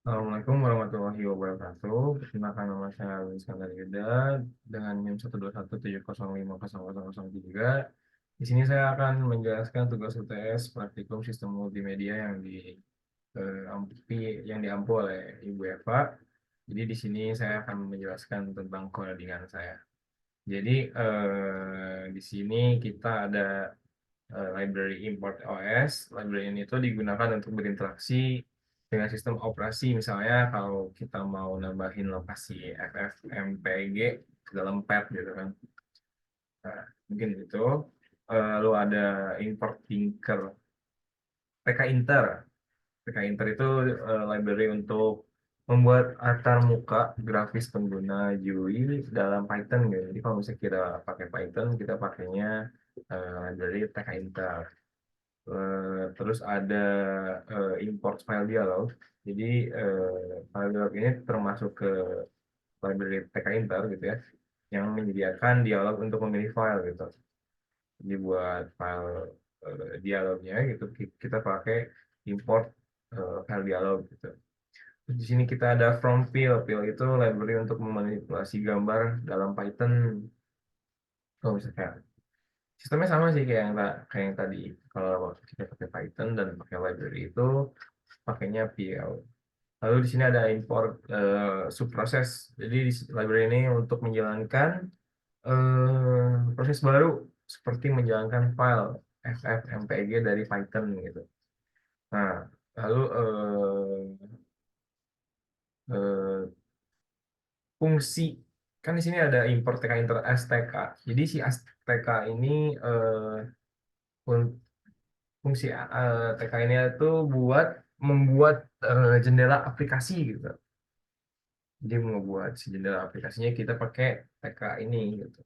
Assalamualaikum warahmatullahi wabarakatuh. Perkenalkan nama saya Iskandar Yuda dengan NIM 12170500003. Di sini saya akan menjelaskan tugas UTS praktikum sistem multimedia yang diampu oleh Ibu Eva. Jadi di sini saya akan menjelaskan tentang codingan saya. Jadi di sini kita ada library import OS. Library ini itu digunakan untuk berinteraksi dengan sistem operasi. Misalnya kalau kita mau nambahin lokasi FFmpeg ke dalam pad gitu kan. Nah, mungkin itu. Lalu ada import linker PKinter. PKinter itu library untuk membuat antar muka grafis pengguna GUI dalam Python gitu. Jadi kalau misalnya kita pakai Python, kita pakainya library PKinter. Terus ada import file dialog. Jadi file dialog ini termasuk ke library tkinter gitu ya, yang menyediakan dialog untuk memilih file gitu. Jadi buat file dialognya gitu kita pakai import file dialog gitu. Terus di sini kita ada from fill. Fill itu library untuk memanipulasi gambar dalam Python. Kalau misalnya sistemnya sama sih kayak yang tadi. Kalau kita pakai Python dan pakai library itu pakainya PL. Lalu di sini ada import subproses. Jadi di library ini untuk menjalankan proses baru seperti menjalankan file ffmpeg dari Python gitu. Nah, lalu eh, fungsi kan di sini ada import tk inter stk. Jadi si stk ini fun- fungsi tk ini itu buat membuat jendela aplikasi gitu. Jadi membuat si jendela aplikasinya kita pakai TK ini gitu.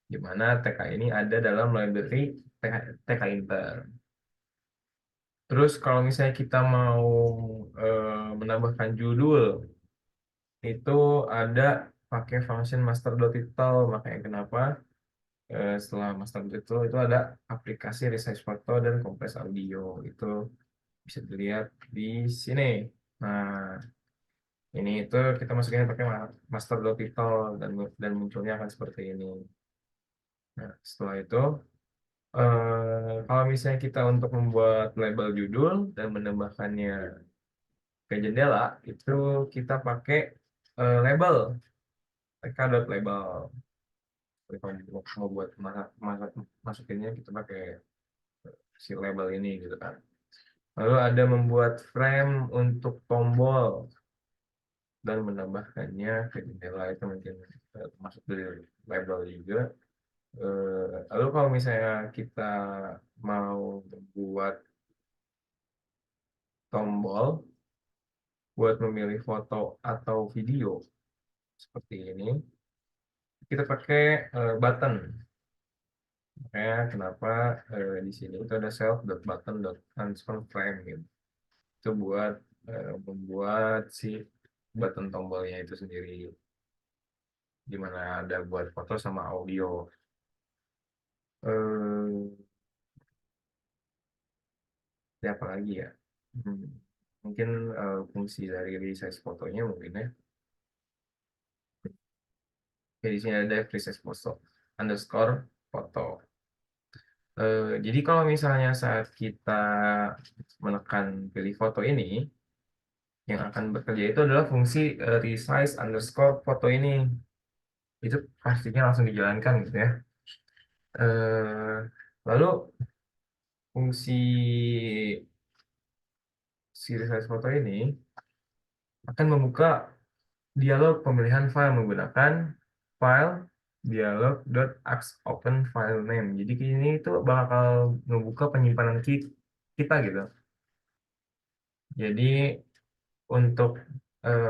Di mana TK ini ada dalam library TK Inter. Terus kalau misalnya kita mau menambahkan judul, itu ada pakai function master.title. Makanya kenapa setelah master.title itu ada aplikasi resize foto dan compress audio. Itu bisa dilihat di sini. Nah, ini itu kita masukin pakai master.title dan munculnya akan seperti ini. Nah, setelah itu, kalau misalnya kita untuk membuat label judul dan menambahkannya ke jendela, itu kita pakai label, tk.label. Jadi kalau mau buat masukinnya, kita pakai si label ini gitu kan. Lalu ada membuat frame untuk tombol dan menambahkannya ke jendela itu mungkin masuk dari label juga. Lalu kalau misalnya kita mau membuat tombol buat memilih foto atau video seperti ini, kita pakai button. Makanya kenapa di sini itu ada self.button.transfer frame gitu. Itu buat membuat si button tombolnya itu sendiri, di mana ada buat foto sama audio. Eh, Apa lagi ya? Hmm, Mungkin fungsi dari resize fotonya mungkin ya. Oke, di sini ada resize foto underscore foto. Jadi kalau misalnya saat kita menekan pilih foto ini, yang akan bekerja itu adalah fungsi resize underscore foto ini. Itu pastinya langsung dijalankan gitu ya. Eh, Lalu fungsi si resize foto ini akan membuka dialog pemilihan file menggunakan file dialog.axopen file name. Jadi ini itu bakal membuka penyimpanan kita gitu. Jadi untuk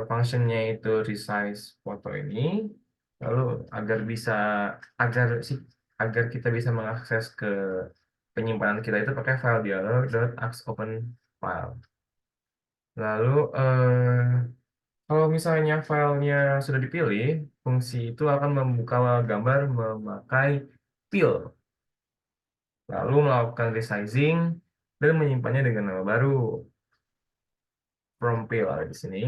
functionnya itu resize foto ini, lalu agar sih agar kita bisa mengakses ke penyimpanan kita itu pakai file dialog.axopen file. Lalu kalau misalnya filenya sudah dipilih, fungsi itu akan membuka gambar memakai fill, lalu melakukan resizing dan menyimpannya dengan nama baru. from pillar di sini.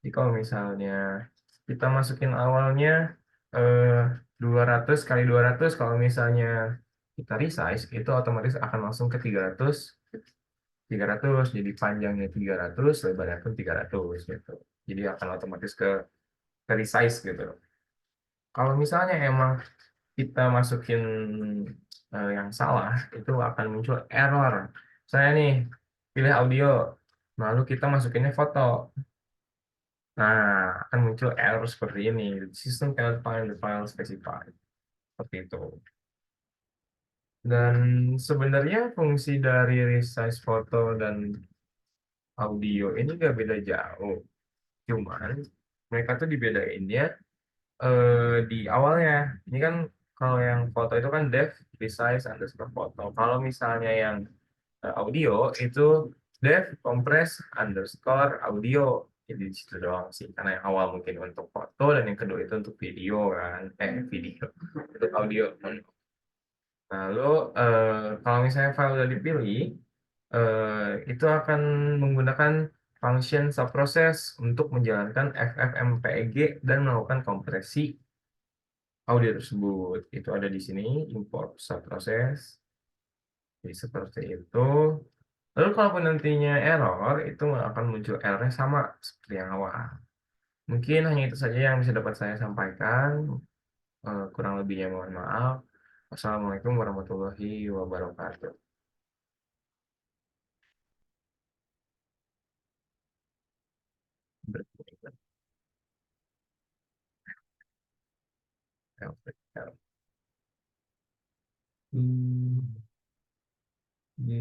Jadi kalau misalnya kita masukin awalnya eh, 200 kali 200, kalau misalnya kita resize itu otomatis akan langsung ke 300 jadi panjangnya 300 lebarnya pun 300 gitu. Jadi akan otomatis ke resize gitu. Kalau misalnya emang kita masukin yang salah, itu akan muncul error. Saya nih pilih audio, lalu kita masukinnya foto. Nah, akan muncul error seperti ini. System cannot find the file specified. Seperti itu. Dan sebenarnya fungsi dari resize foto dan audio ini gak beda jauh. Cuman mereka tuh dibedainnya di awalnya. Ini kan kalau yang foto itu kan def resize underscore foto. Kalau misalnya yang audio itu def compress underscore audio. Jadi di situ doang sih. Karena yang awal mungkin untuk foto dan yang kedua itu untuk video kan. Video. Untuk audio. Lalu kalau misalnya file udah dipilih, itu akan menggunakan function subprocess untuk menjalankan FFmpeg dan melakukan kompresi audio tersebut. Itu ada di sini, import subprocess. Jadi seperti itu. Lalu kalaupun nantinya error, itu nggak akan muncul errornya sama seperti yang awal. Mungkin hanya itu saja yang bisa dapat saya sampaikan. Kurang lebihnya mohon maaf. Wassalamualaikum warahmatullahi wabarakatuh. Berikutnya. Hmm, di